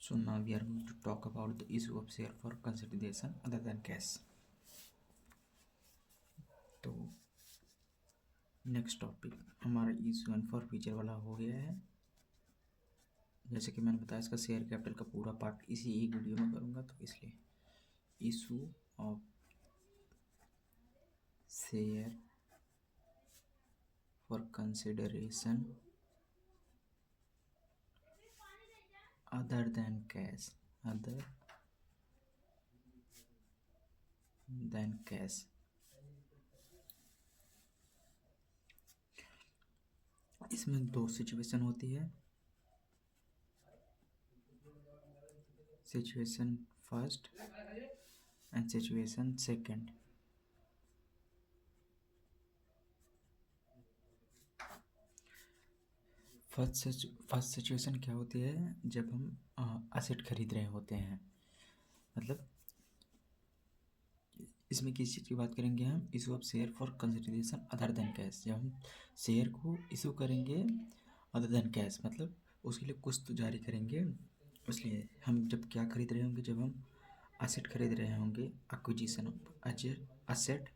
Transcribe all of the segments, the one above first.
So now we are going to talk about the issue of share for consideration other than cash. तो next topic हमारा issue and for future वाला हो गया है। जैसे कि मैंने बताया इसका शेयर कैपिटल का पूरा पार्ट इसी एक वीडियो में करूँगा, तो इसलिए issue of share for consideration other than cash, other than cash. इसमें दो सिचुएशन होती है, situation first and situation second. First situation क्या होती है, जब हम असेट खरीद रहे होते हैं, मतलब इसमें किस चीज़ की बात करेंगे हम, issue of share for consideration other than cash. जब हम शेयर को इशू करेंगे अदर देन कैश, मतलब उसके लिए कुछ तो जारी करेंगे। इसलिए हम जब क्या खरीद रहे होंगे, जब हम असेट खरीद रहे होंगे, acquisition of asset,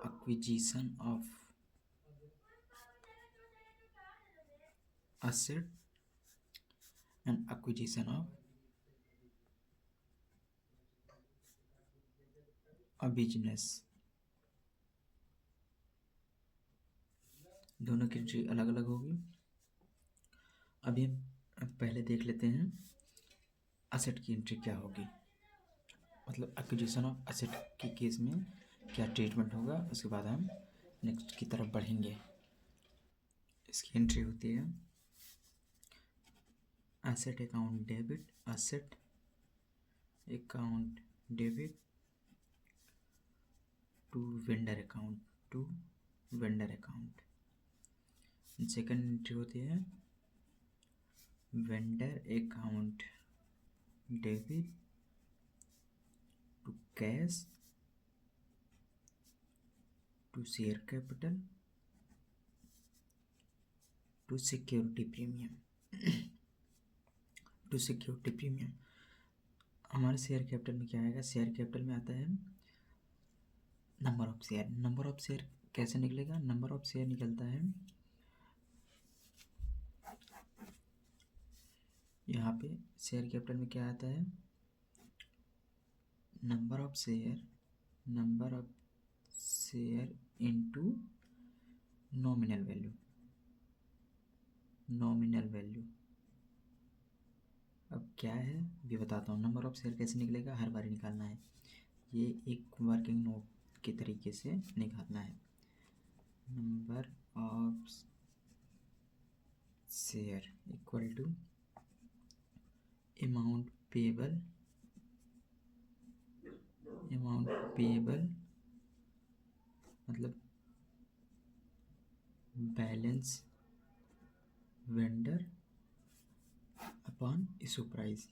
acquisition of asset and acquisition of a business। दोनों की एंट्री अलग अलग होगी। अभी पहले देख लेते हैं असेट की एंट्री क्या होगी, मतलब एक्विजिशन ऑफ असेट के केस में क्या ट्रीटमेंट होगा। उसके बाद हम नेक्स्ट की तरफ बढ़ेंगे। इसकी एंट्री होती है asset account debit, asset account debit to vendor account, to vendor account. Second entry होती है vendor account debit to cash to share capital to security premium, to security premium. हमारे शेयर कैपिटल में क्या आएगा, share capital में आता है number of share. Number of share कैसे निकलेगा, नंबर ऑफ शेयर निकलता है यहाँ पे शेयर कैपिटल में क्या आता है, number of share, number of share into nominal value, nominal value. अब क्या है ये बताता हूँ। नंबर ऑफ शेयर कैसे निकलेगा, हर बार निकालना है, ये एक वर्किंग नोट के तरीके से निकालना है। Number of share equal to amount payable, amount payable मतलब balance vendor upon issue price.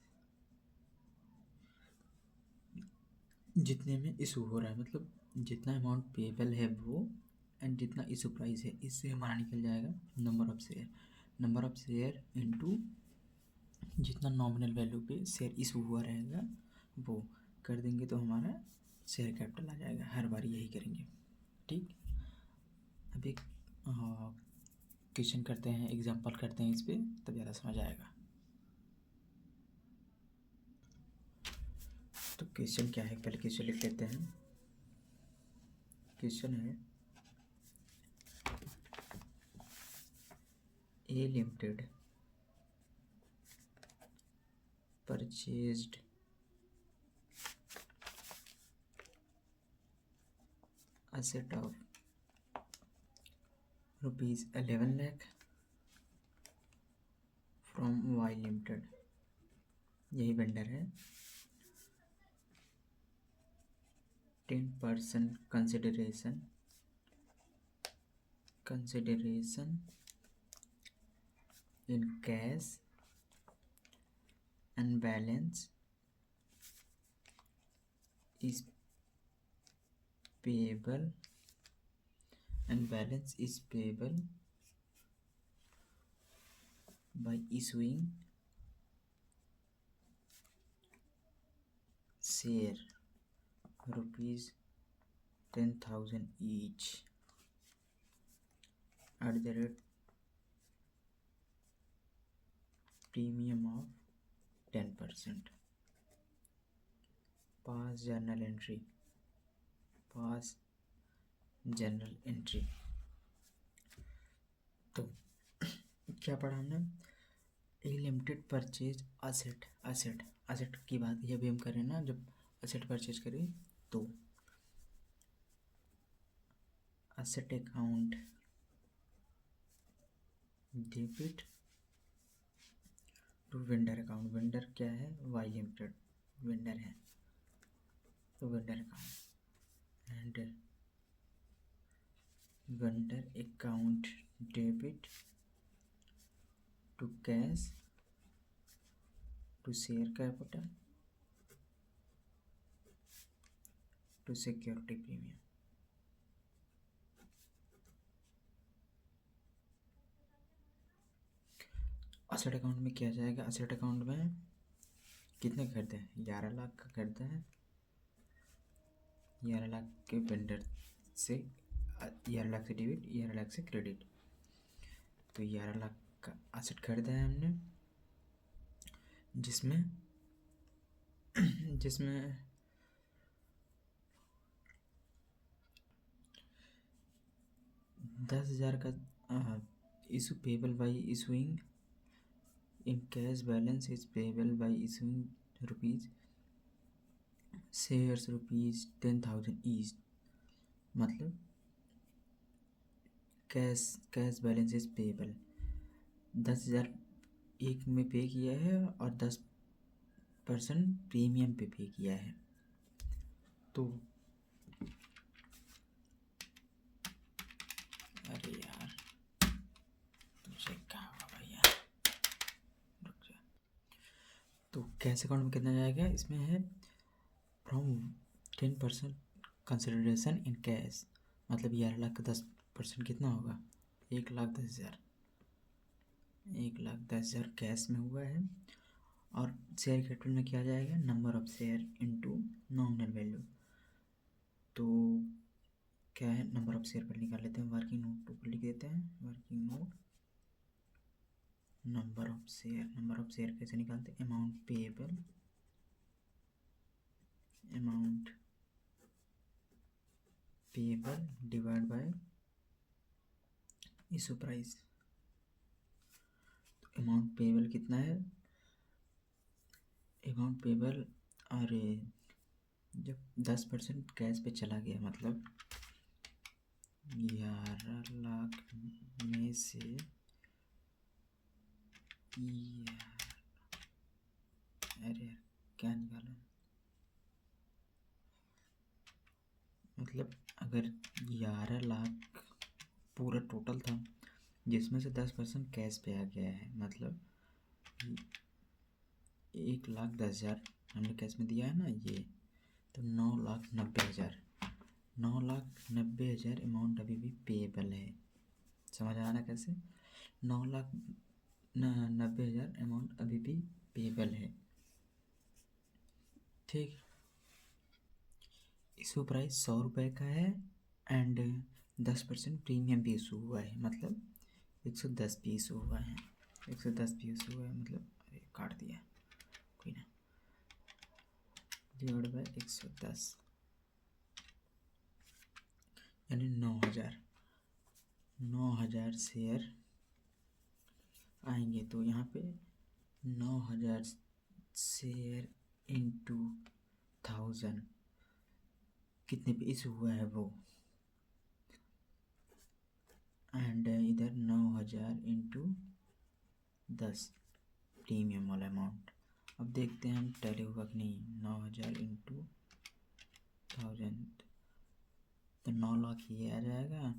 जितने में इशू हो रहा है, मतलब जितना अमाउंट पेएबल है वो, एंड जितना इशू प्राइस है, इससे हमारा निकल जाएगा number of share. Number of share into जितना नॉमिनल वैल्यू पे शेयर इशू हुआ रहेगा वो कर देंगे, तो हमारा शेयर कैपिटल आ जाएगा। हर बार यही करेंगे, ठीक। अब एक क्वेश्चन करते हैं, एग्जांपल करते हैं इस पर, तब ज़्यादा समझ आएगा। तो क्वेश्चन क्या है, पहले क्वेश्चन लिख लेते हैं। क्वेश्चन है A limited purchased asset of ₹11 lakh from Y Limited, यही वेंडर है। 10% consideration in cash and balance is payable, and balance is payable by issuing share ₹10,000 each at the rate premium of 10%. Pass journal entry. तो क्या पढ़ा हमने? ए limited purchase asset की बात ये भी हम करें ना, जब असेट परचेज करें तो asset account debit to vendor account. Vendor क्या है? वाई लिमिटेड वेंडर है, तो vendor account and vendor account debit to cash to share capital to security premium. Asset account में क्या जाएगा? असेट अकाउंट में कितने खरीदे हैं? 11 लाख का खरीदा है। 11 लाख के वेंडर से 11 लाख से डेबिट, 11 लाख से क्रेडिट, तो 11 लाख का असेट खरीदा है हमने, जिसमें 10,000 का issue payable by issuing in cash balance is payable by issuing rupees shares ₹10,000 each. मतलब कैश बैलेंस इज पेबल 10,000 एक में पे किया है और 10% प्रीमियम पे किया है। तो अरे यार तुझे क्या हुआ भैया, रुक जा। तो कैश अकाउंट में कितना जाएगा? इसमें है फ्रॉम 10% कंसिडरेशन इन कैश, मतलब 11 लाख का 10% कितना होगा? 1,10,000। 1,10,000 कैश में हुआ है। और शेयर कैपिटल में क्या जाएगा? Number of share into nominal value. तो क्या है? नंबर ऑफ शेयर पर निकाल लेते हैं, वर्किंग नोट ऊपर लिख देते हैं, working note number of share कैसे निकालते हैं? Amount payable divide by issue price. Amount payable कितना है? अमाउंट पेएबल, अरे जब 10% कैश पे चला गया, मतलब 11 लाख में से अरे क्या निकाला? मतलब अगर 11 लाख पूरा टोटल था, जिसमें से 10% कैश पे आ गया है, मतलब 1,10,000 हमने कैश में दिया है ना ये, तो 9,90,000 9,90,000 अमाउंट अभी भी पेएबल है। समझ आना कैसे? 9,90,000 अमाउंट अभी भी पेएबल है। ठीक, इशू प्राइस 100 रुपये का है एंड 10% प्रीमियम भी इशू हुआ है, मतलब 110 भी इशू हुआ है। 110 भी इशू हुआ है, मतलब अरे काट दिया, कोई ना, डिवाइड बाय 110 यानी 9,000 शेयर आएंगे। तो यहाँ पे 9,000 शेयर इंटू 1,000 कितने पे इशू हुआ है वो, एंड इधर 9,000 इंटू 10 प्रीमियम वाला अमाउंट। अब देखते हैं हम टैली हुआ कि नहीं। 9,000 इंटू 1,000 तो 9 लाख ये आ जाएगा,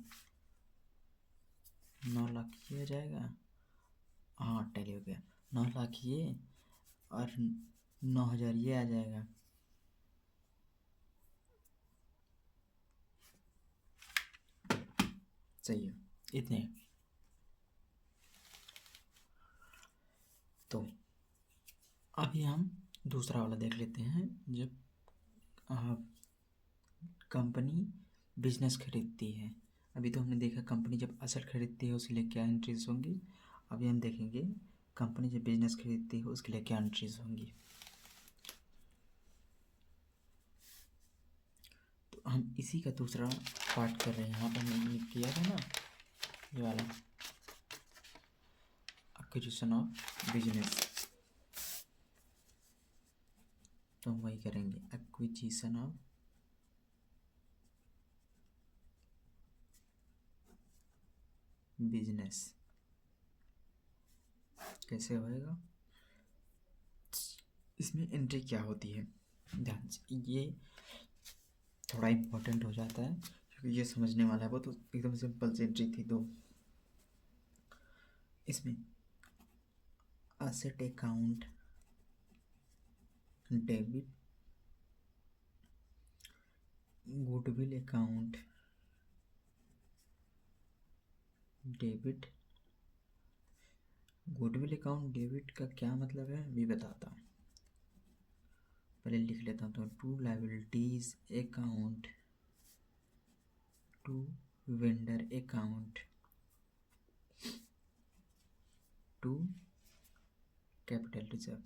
9 लाख ये आ जाएगा। हाँ टैली हो गया। 9 लाख ये और 9,000 ये आ जाएगा। सही है, इतने। तो अभी हम दूसरा वाला देख लेते हैं। जब कंपनी बिजनेस खरीदती है। अभी तो हमने देखा कंपनी जब असेट खरीदती है उसके लिए क्या एंट्रीज होंगी। अभी हम देखेंगे कंपनी जब बिजनेस खरीदती है उसके लिए क्या एंट्रीज होंगी। तो हम इसी का दूसरा पार्ट कर रहे हैं। यहाँ पर हमने किया था ना ये वाला एक्विजिशन ऑफ बिजनेस, तो हम वही करेंगे एक्विजिशन ऑफ बिजनेस। कैसे होएगा, इसमें एंट्री क्या होती है, ध्यान से ये थोड़ा इम्पोर्टेंट हो जाता है क्योंकि ये समझने वाला है। वो तो एकदम सिंपल सी एंट्री थी। तो इसमें asset account debit, goodwill account debit. Goodwill account debit का क्या मतलब है भी बताता हूँ, पहले लिख लेता हूँ। तो to liabilities account, to vendor account, to capital reserve.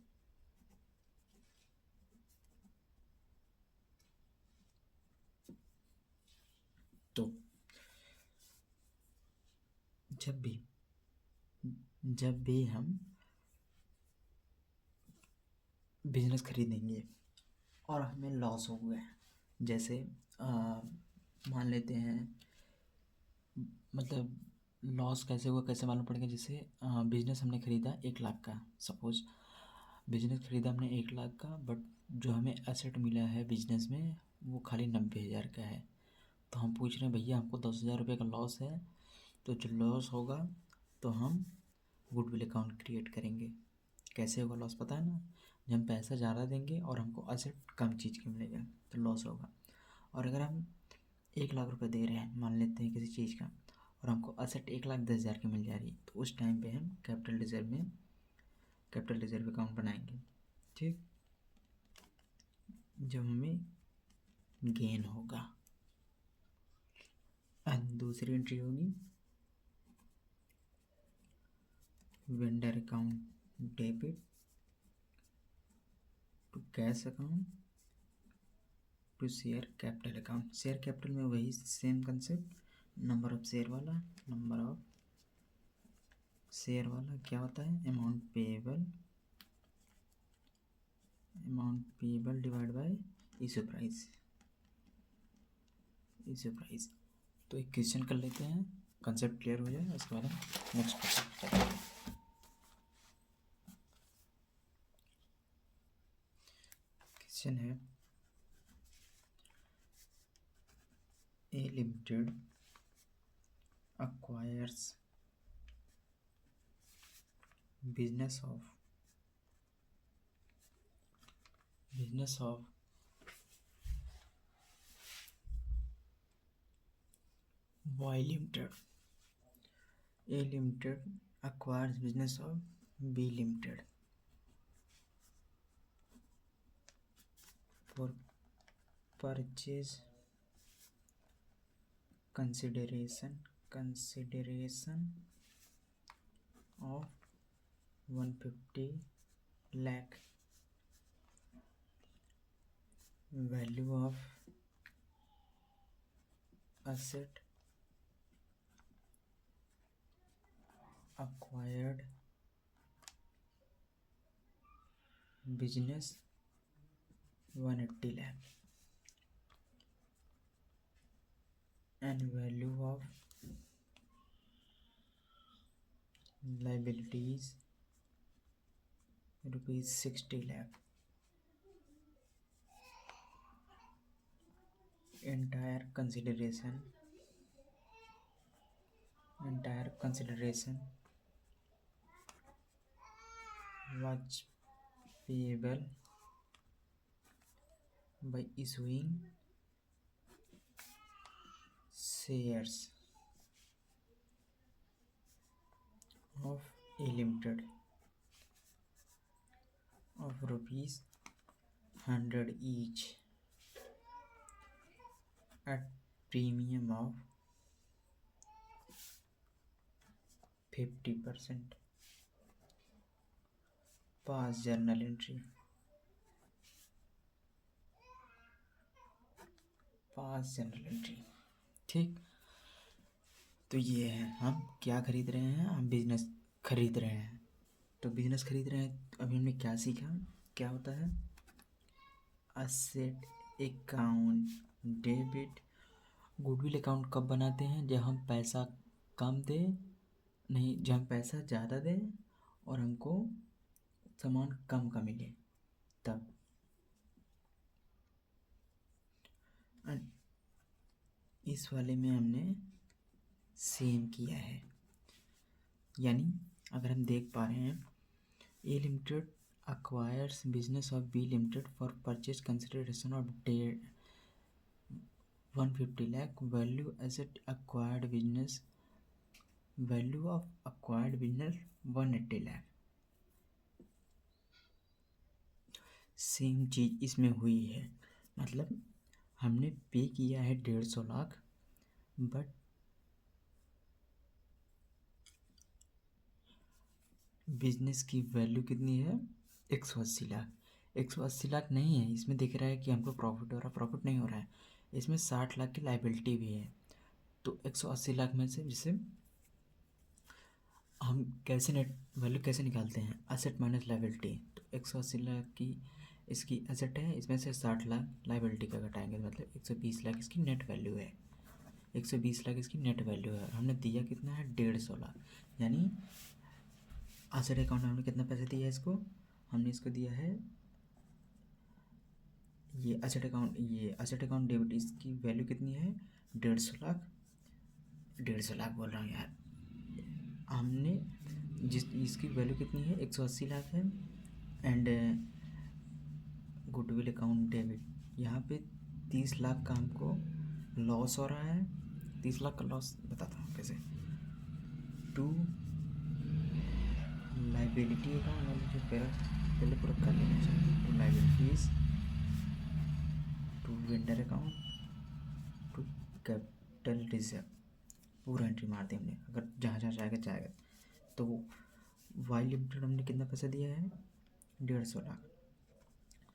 तो जब भी हम बिजनेस खरीदेंगे और हमें लॉस हो गया, जैसे मान लेते हैं, मतलब लॉस कैसे हुआ कैसे मालूम पड़ेगा। जैसे बिजनेस हमने खरीदा 1 लाख का, सपोज बिजनेस खरीदा हमने 1 लाख का, बट जो हमें एसेट मिला है बिजनेस में वो खाली 90,000 का है। तो हम पूछ रहे हैं भैया हमको 10,000 रुपये का लॉस है। तो जो लॉस होगा तो हम गुडविल अकाउंट क्रिएट करेंगे। कैसे होगा लॉस पता है ना, जब हम पैसा ज़्यादा देंगे और हमको एसेट कम चीज़ की मिलेगा तो लॉस होगा। और अगर हम 1 लाख रुपये दे रहे हैं मान लेते हैं किसी चीज़ का, और हमको एसेट 1,10,000 की मिल जा रही है, तो उस टाइम पे हम कैपिटल रिजर्व अकाउंट बनाएंगे। ठीक, जब हमें गेन होगा। एंड दूसरी एंट्री होगी vendor account debit to cash account to share capital account. Share capital में वही same concept, number of share वाला, नंबर ऑफ शेयर वाला क्या होता है, amount payable divide by issue price. तो एक क्वेश्चन कर लेते हैं, कंसेप्ट क्लियर हो जाए उसके बाद हम नेक्स्ट टॉपिक चलते हैं। क्वेश्चन है A limited acquires business of Y Limited. A Limited acquires business of B Limited for purchase consideration of 150 lakh, value of asset acquired, business 180 lakh, and value of liabilities rupees 60 lakh. Entire consideration was payable by issuing shares of A Limited of rupees 100 each at premium of 50%, pass journal entry, pass journal entry. ठीक, तो ये है, हम क्या खरीद रहे हैं, हम बिजनेस खरीद रहे हैं। तो बिजनेस खरीद रहे हैं, अभी हमने क्या सीखा, क्या होता है asset account, debit. Goodwill account कब बनाते हैं, जब हम पैसा कम दें, नहीं जब हम पैसा ज़्यादा दें और हमको सामान कम का मिले तब। इस वाले में हमने सेम किया है, यानी अगर हम देख पा रहे हैं, ए limited acquires business of B Limited for purchase consideration of 150 lakh, value asset acquired business, value of acquired business 180 lakh। Same चीज़ इसमें हुई है, मतलब हमने पे किया है 150 लाख, बट बिजनेस की वैल्यू कितनी है 180 लाख। 180 लाख नहीं है, इसमें दिख रहा है कि हमको प्रॉफिट हो रहा है, प्रॉफिट नहीं हो रहा है, इसमें 60 लाख की लाइबिलिटी भी है। तो 180 लाख में से जैसे हम कैसे नेट वैल्यू कैसे निकालते हैं, एसेट माइनस लाइबिलिटी। तो 180 लाख की इसकी एसेट है, इसमें से 60 लाख लाइबिलिटी का घटाएंगे, मतलब 120 लाख इसकी नेट वैल्यू है, 120 लाख इसकी नेट वैल्यू है। हमने दिया कितना है 150 लाख, यानी एसेट अकाउंट में हमने कितना पैसा दिया है इसको, हमने इसको दिया है ये एसेट अकाउंट डेबिट, इसकी वैल्यू कितनी है 150 लाख, 150 लाख बोल रहा हूँ यार, हमने इसकी वैल्यू कितनी है 180 लाख है। एंड गुडविल अकाउंट डेबिट, यहाँ पे 30 लाख का हमको लॉस हो रहा है। 30 लाख का लॉस बताता हूँ कैसे। टू लाइबिलिटी अकाउंट वाले जो पहले पूरा कर लेना चाहिए। To liabilities, to vendor account, to capital reserve, पूरा एंट्री मार दी हमने। अगर जहाँ जहाँ जाएगा तो वाई लिमिटेड हमने कितना पैसा दिया है 150 लाख,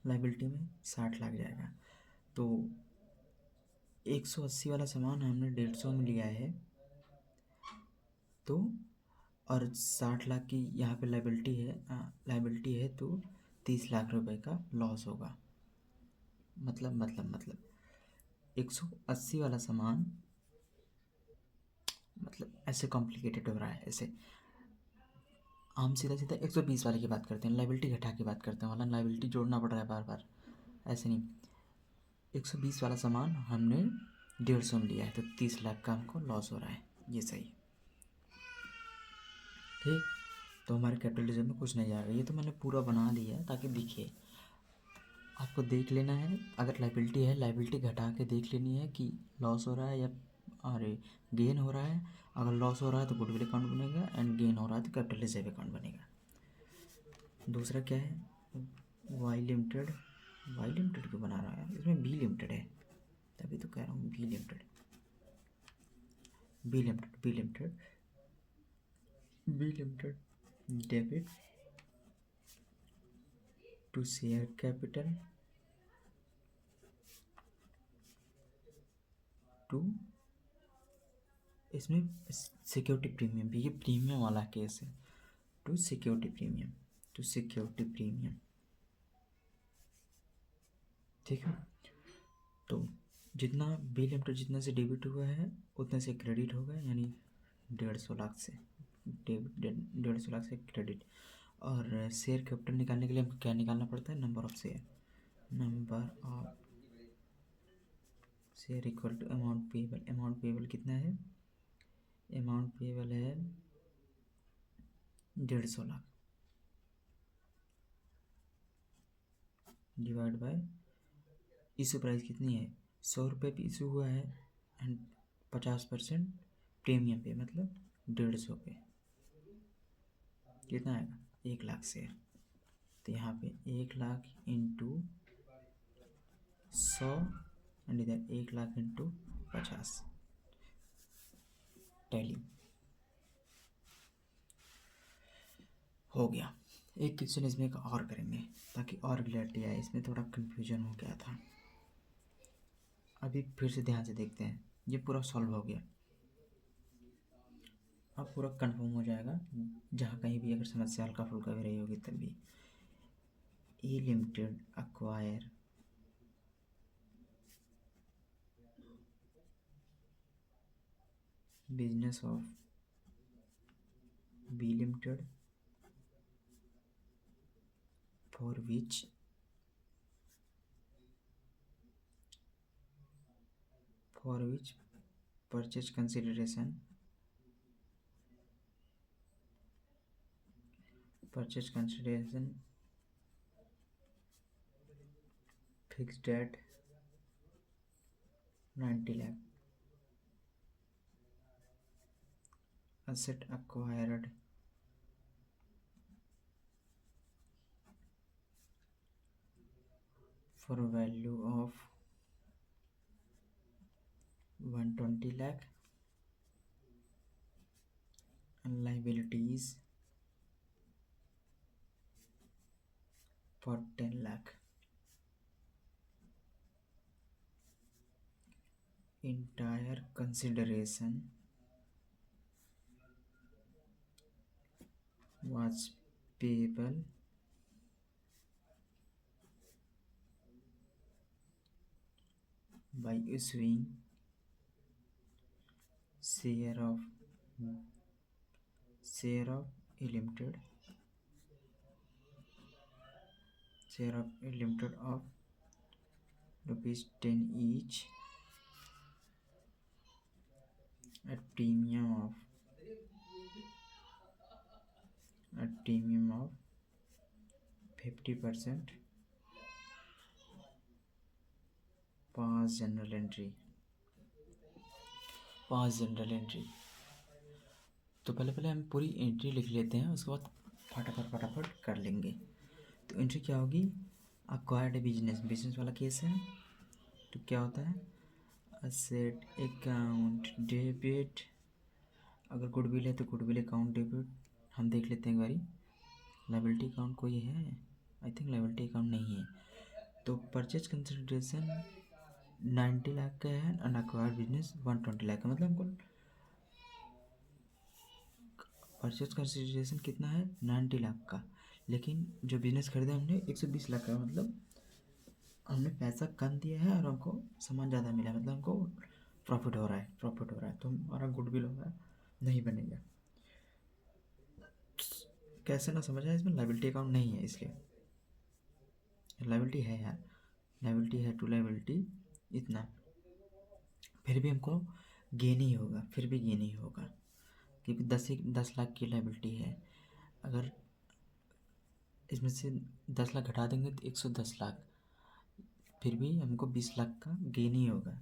लाइबिलिटी में 60 लाख जाएगा। तो 180 वाला सामान हमने 150 में लिया है, तो और 60 लाख की यहाँ पे लाइबिलिटी है, तो 30 लाख रुपए का लॉस होगा। मतलब 180 वाला सामान, मतलब ऐसे कॉम्प्लिकेटेड हो रहा है। ऐसे हम सीधा 120 वाले की बात करते हैं, लाइबिलिटी घटा के बात करते हैं, वाला लाइबिलिटी जोड़ना पड़ रहा है बार बार, ऐसे नहीं। 120 वाला सामान हमने 150 में लिया है, तो 30 लाख का हमको लॉस हो रहा है, ये सही। ठीक, तो हमारे कैपिटल रिजर्व में कुछ नहीं जाएगा। ये तो मैंने पूरा बना दिया है ताकि दिखे, आपको देख लेना है। अगर लाइबिलिटी है, लाइबिलिटी घटा के देख लेनी है कि लॉस हो रहा है या अरे गेन हो रहा है। अगर लॉस हो रहा है तो गुडविल अकाउंट बनेगा, एंड गेन हो रहा है तो कैपिटल रिजर्व अकाउंट बनेगा। दूसरा क्या है वाई लिमिटेड, वाई लिमिटेड क्यों बना रहा है, इसमें बी लिमिटेड है, तभी तो कह रहा हूँ B limited, B limited, B limited, B limited debit to share capital to, इसमें सिक्योरिटी प्रीमियम भी, ये प्रीमियम वाला केस है, to security premium, to security premium. ठीक है, तो जितना बी लिमिटेड जितना से डेबिट हुआ है उतने से क्रेडिट होगा, यानी 150 लाख से डेबिट, 150 लाख से क्रेडिट। और शेयर कैपिटल निकालने के लिए हमको क्या निकालना पड़ता है, number of share, number of share equal to amount payable. Amount payable कितना है, अमाउंट पेएबल है 150 lakh, divide by issue price कितनी है 100 रुपये पे इशू हुआ है, एंड 50% प्रीमियम पे, मतलब 150 पे कितना आएगा 1 लाख शेयर। तो यहाँ पे 1 लाख इंटू 100 एंड इधर 1 लाख इंटू 50 टैली हो गया। एक क्वेश्चन इसमें का और करेंगे ताकि और क्लियरिटी आए, इसमें थोड़ा कन्फ्यूजन हो गया था। अभी फिर से ध्यान से देखते हैं, ये पूरा सॉल्व हो गया। अब पूरा कंफर्म हो जाएगा, जहाँ कहीं भी अगर समस्या हल्का फुल्का भी रही होगी तब भी। E limited acquire business of B limited for which purchase consideration fixed at 90 lakh, asset acquired for a value of 120 lakh and liabilities for 10 lakh. Entire consideration was payable by issuing share of A Limited of ₹10 each at premium of 50% pass general entry. तो पहले हम पूरी entry लिख लेते हैं, उसके बाद फटाफट कर लेंगे। तो एंट्री क्या होगी, अक्वायर्ड बिजनेस वाला केस है। तो क्या होता है, असेट अकाउंट डेबिट, अगर गुडविल है तो गुडविल अकाउंट डेबिट। हम देख लेते हैं एक बारी, लायबिलिटी अकाउंट कोई है, आई थिंक लायबिलिटी अकाउंट नहीं है। तो परचेज कंसिडरेशन 90 लाख का है, अनअक्वायर्ड बिजनेस 120 लाख का, मतलब हमको परचेज कंसिडरेशन कितना है 90 लाख का, लेकिन जो बिजनेस खरीदा हमने 120 लाख का, मतलब हमने पैसा कम दिया है और हमको सामान ज़्यादा मिला है, मतलब हमको प्रॉफिट हो रहा है। तो हमारा गुडविल होगा नहीं बनेगा। कैसे ना समझ आए, इसमें लायबिलिटी अकाउंट नहीं है, इसलिए लायबिलिटी है यार, लायबिलिटी है टू लायबिलिटी इतना, फिर भी हमको गेन ही होगा, क्योंकि 10 लाख की लायबिलिटी है। अगर इसमें से 10 लाख घटा देंगे तो 110 लाख, फिर भी हमको 20 लाख का गेन ही होगा।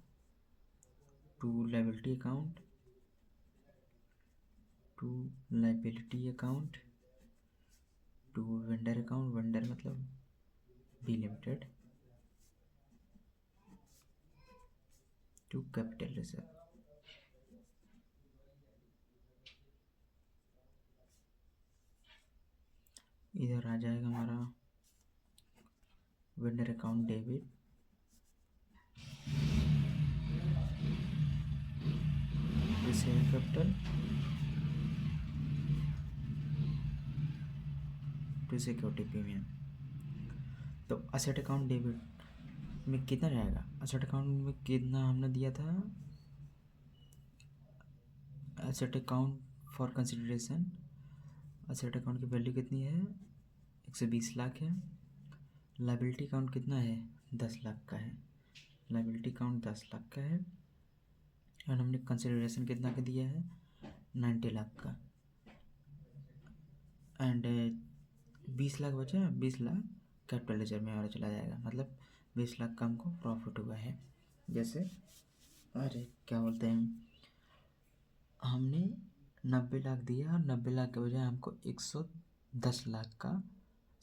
To liability account to vendor account, vendor मतलब B limited, to capital reserve. इधर आ जाएगा हमारा vendor account debit, to share capital, to security premium. तो असेट अकाउंट डेबिट में कितना रहेगा, असेट अकाउंट में कितना हमने दिया था, asset account for consideration, asset account की वैल्यू कितनी है 120 लाख है। लायबिलिटी अकाउंट कितना है 10 लाख का है, लायबिलिटी अकाउंट 10 लाख का है, और हमने कंसिडरेशन कितना का दिया है 90 लाख का, एंड 20 लाख बचा, 20 लाख कैपिटल रिजर्व में और चला जाएगा, मतलब 20 लाख का हमको प्रॉफिट हुआ है। जैसे अरे क्या बोलते हैं, हमने 90 लाख दिया और 90 लाख के बजाय हमको 110 लाख का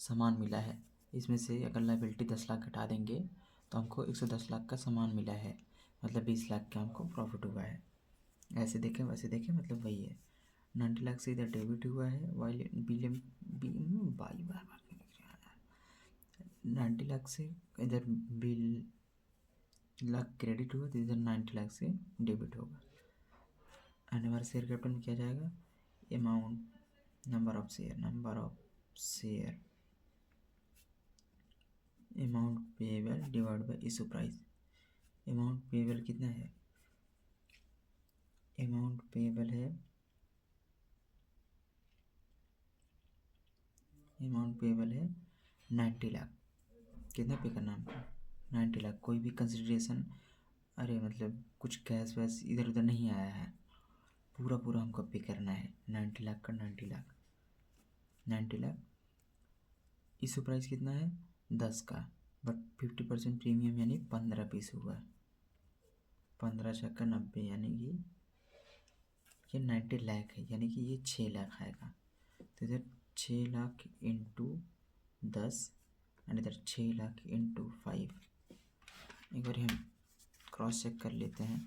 सामान मिला है। इसमें से अगर लायबिलिटी 10 लाख घटा देंगे तो हमको 110 लाख का सामान मिला है, मतलब 20 लाख का हमको प्रॉफिट हुआ है। ऐसे देखें वैसे देखें, मतलब वही है। 90 लाख से इधर डेबिट हुआ है, वाई बिलियन बाई 90 लाख से इधर बिल लाख क्रेडिट हुआ, तो इधर 90 लाख से डेबिट होगा। एंड हमारे शेयर कैपिटल में क्या जाएगा, amount number of share amount payable divide by issue price. Amount payable कितना है, अमाउंट पेएबल है 90 लाख। कितना पे करना है हमको, 90 लाख। कोई भी कंसिडरेशन, अरे मतलब कुछ कैश वैश इधर उधर नहीं आया है, पूरा पूरा हमको पे करना है 90 लाख का। 90 लाख। इशू प्राइस कितना है 10 का, बट 50% प्रीमियम यानी 15 पीस हुआ है। 15 छक्का 90, यानी कि ये 90 लाख है, यानी कि ये 6 लाख आएगा। तो इधर 6 लाख इंटू 10 एंड इधर 6 लाख इंटू 5। एक बार हम क्रॉस चेक कर लेते हैं।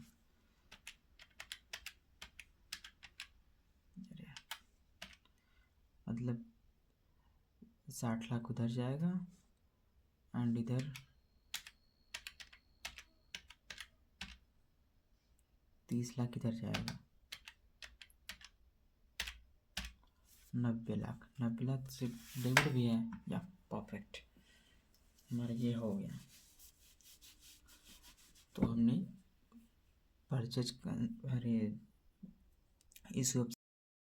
मतलब 60 लाख उधर जाएगा एंड इधर 30 लाख इधर जाएगा। 90 लाख, 90 लाख से डेबिट भी है या परफेक्ट, हमारा ये हो गया। तो हमने परचेज, अरे इस